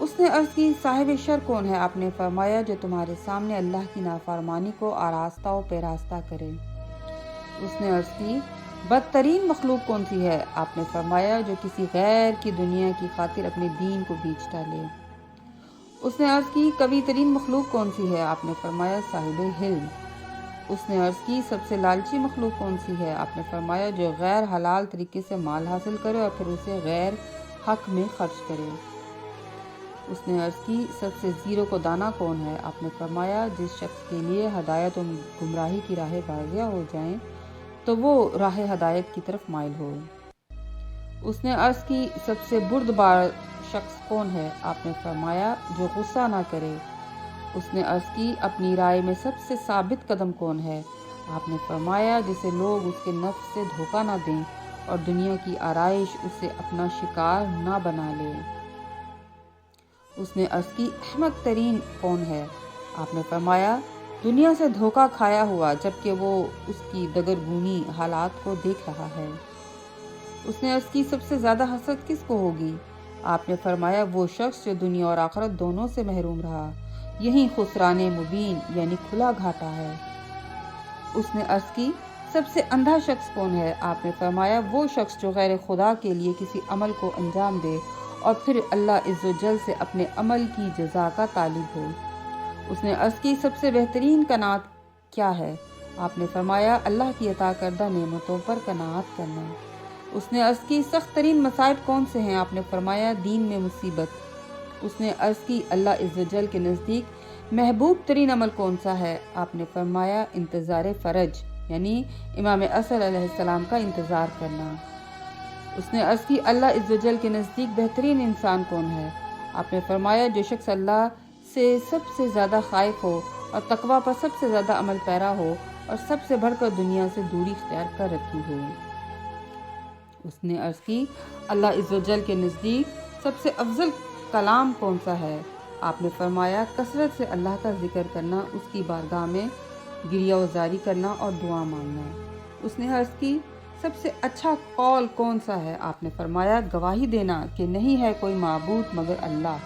اس نے عرض کی صاحب شر کون ہے؟ آپ نے فرمایا جو تمہارے سامنے اللہ کی نافرمانی کو آراستہ و پیراستہ کرے۔ اس نے عرض کی بدترین مخلوق کون سی ہے؟ آپ نے فرمایا جو کسی غیر کی دنیا کی خاطر اپنے دین کو بیچ ڈالے۔ اس نے عرض کی قوی ترین مخلوق کون سی ہے؟ آپ نے فرمایا صاحب حلم۔ اس نے عرض کی سب سے لالچی مخلوق کون سی ہے؟ آپ نے فرمایا جو غیر حلال طریقے سے مال حاصل کرے اور پھر اسے غیر حق میں خرچ کرے۔ اس نے عرض کی سب سے زیرو کو دانا کون ہے؟ آپ نے فرمایا جس شخص کے لیے ہدایت و گمراہی کی راہیں واضح ہو جائیں تو وہ راہ ہدایت کی طرف مائل ہو۔ اس نے عرض کی سب سے بردبار شخص کون ہے؟ آپ نے فرمایا جو غصہ نہ کرے۔ اس نے عرض کی اپنی رائے میں سب سے ثابت قدم کون ہے؟ آپ نے فرمایا جسے لوگ اس کے نفس سے دھوکہ نہ دیں اور دنیا کی آرائش اسے اپنا شکار نہ بنا لے۔ اس نے عرض کی احمق ترین کون ہے؟ آپ نے فرمایا دنیا سے دھوکہ کھایا ہوا جبکہ وہ اس کی دگرگونی حالات کو دیکھ رہا ہے۔ اس نے عرض کی سب سے زیادہ حسد کس کو ہوگی؟ آپ نے فرمایا وہ شخص جو دنیا اور آخرت دونوں سے محروم رہا، یہی خسران مبین یعنی کھلا گھاٹا ہے۔ اس نے عرض کی سب سے اندھا شخص کون ہے؟ آپ نے فرمایا وہ شخص جو غیر خدا کے لیے کسی عمل کو انجام دے اور پھر اللہ عز و جل سے اپنے عمل کی جزا کا طالب ہو۔ اس نے عرض کی سب سے بہترین قناعت کیا ہے؟ آپ نے فرمایا اللہ کی عطا کردہ نعمتوں پر قناعت کرنا۔ اس نے عرض کی سخت ترین مصائب کون سے ہیں؟ آپ نے فرمایا دین میں مصیبت۔ اس نے عرض کی اللہ عز و جل کے نزدیک محبوب ترین عمل کون سا ہے؟ آپ نے فرمایا انتظار فرج یعنی امام اصل علیہ السلام کا انتظار کرنا۔ اس نے عرض کی اللہ عز و جل کے نزدیک بہترین انسان کون ہے؟ آپ نے فرمایا جو شخص اللہ سے سب سے زیادہ خائف ہو اور تقوی پر سب سے زیادہ عمل پیرا ہو اور سب سے بڑھ کر دنیا سے دوری اختیار کر رکھی ہو۔ اس نے عرض کی اللہ عز و جل کے نزدیک سب سے افضل کلام کون سا ہے؟ آپ نے فرمایا کثرت سے اللہ کا ذکر کرنا، اس کی بارگاہ میں گریہ وزاری کرنا اور دعا مانگنا۔ اس نے عرض کی سب سے اچھا قول کون سا ہے؟ آپ نے فرمایا گواہی دینا کہ نہیں ہے کوئی معبود مگر اللہ۔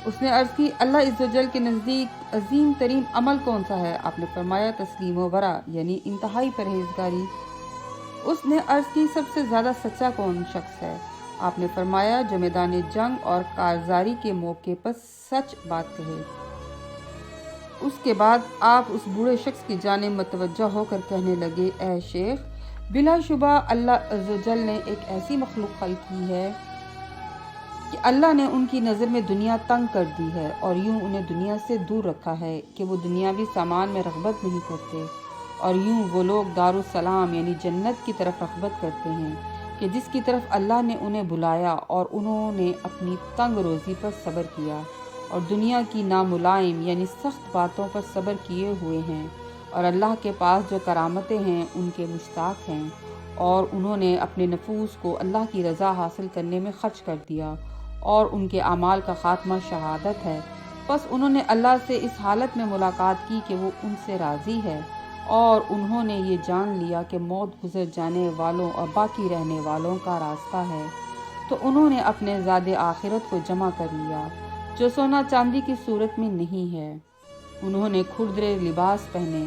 اس نے عرض کی اللہ عز و جل کے نزدیک عظیم ترین عمل کون سا ہے؟ آپ نے فرمایا تسلیم و ورع یعنی انتہائی پرہیزگاری۔ اس نے عرض کی سب سے زیادہ سچا کون شخص ہے؟ آپ نے فرمایا جو میدان جنگ اور کارزاری کے موقع پر سچ بات کہے۔ اس کے بعد آپ اس بوڑھے شخص کی جانب متوجہ ہو کر کہنے لگے اے شیخ، بلا شبہ اللہ عز و جل نے ایک ایسی مخلوق خلق کی ہے کہ اللہ نے ان کی نظر میں دنیا تنگ کر دی ہے اور یوں انہیں دنیا سے دور رکھا ہے کہ وہ دنیاوی سامان میں رغبت نہیں کرتے، اور یوں وہ لوگ دارالسلام یعنی جنت کی طرف رغبت کرتے ہیں کہ جس کی طرف اللہ نے انہیں بلایا، اور انہوں نے اپنی تنگ روزی پر صبر کیا اور دنیا کی ناملائم یعنی سخت باتوں پر صبر کیے ہوئے ہیں، اور اللہ کے پاس جو کرامتیں ہیں ان کے مشتاق ہیں، اور انہوں نے اپنے نفوس کو اللہ کی رضا حاصل کرنے میں خرچ کر دیا، اور ان کے اعمال کا خاتمہ شہادت ہے۔ بس انہوں نے اللہ سے اس حالت میں ملاقات کی کہ وہ ان سے راضی ہے، اور انہوں نے یہ جان لیا کہ موت گزر جانے والوں اور باقی رہنے والوں کا راستہ ہے، تو انہوں نے اپنے زاد آخرت کو جمع کر لیا جو سونا چاندی کی صورت میں نہیں ہے۔ انہوں نے کھردرے لباس پہنے،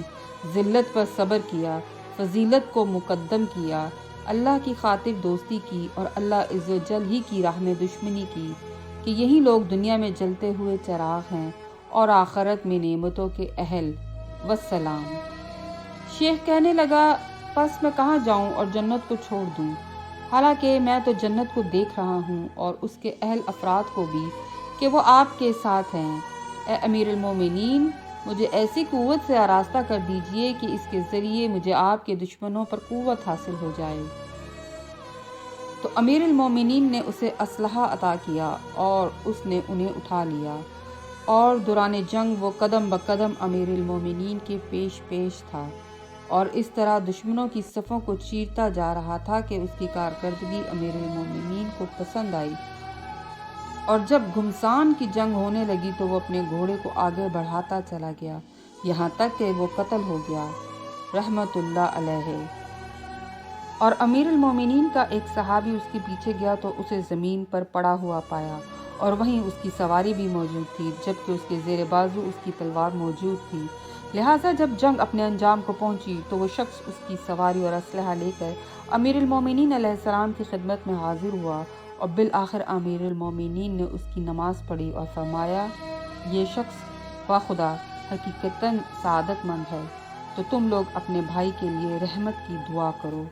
ذلت پر صبر کیا، فضیلت کو مقدم کیا، اللہ کی خاطر دوستی کی اور اللہ عز و جل ہی کی راہ میں دشمنی کی، کہ یہی لوگ دنیا میں جلتے ہوئے چراغ ہیں اور آخرت میں نعمتوں کے اہل۔ والسلام۔ شیخ کہنے لگا پس میں کہاں جاؤں اور جنت کو چھوڑ دوں؟ حالانکہ میں تو جنت کو دیکھ رہا ہوں اور اس کے اہل افراد کو بھی کہ وہ آپ کے ساتھ ہیں۔ اے امیر المومنین، مجھے ایسی قوت سے آراستہ کر دیجئے کہ اس کے ذریعے مجھے آپ کے دشمنوں پر قوت حاصل ہو جائے۔ تو امیر المومنین نے اسے اسلحہ عطا کیا اور اس نے انہیں اٹھا لیا، اور دوران جنگ وہ قدم بقدم امیر المومنین کے پیش پیش تھا، اور اس طرح دشمنوں کی صفوں کو چیرتا جا رہا تھا کہ اس کی کارکردگی امیر المومنین کو پسند آئی، اور جب گھمسان کی جنگ ہونے لگی تو وہ اپنے گھوڑے کو آگے بڑھاتا چلا گیا یہاں تک کہ وہ قتل ہو گیا رحمت اللہ علیہ۔ اور امیر المومنین کا ایک صحابی اس کے پیچھے گیا تو اسے زمین پر پڑا ہوا پایا اور وہیں اس کی سواری بھی موجود تھی، جبکہ اس کے زیر بازو اس کی تلوار موجود تھی۔ لہٰذا جب جنگ اپنے انجام کو پہنچی تو وہ شخص اس کی سواری اور اسلحہ لے کر امیر المومنین علیہ السلام کی خدمت میں حاضر ہوا، اور بالآخر امیر المومنین نے اس کی نماز پڑھی اور فرمایا، یہ شخص بخدا حقیقتاً سعادت مند ہے، تو تم لوگ اپنے بھائی کے لیے رحمت کی دعا کرو۔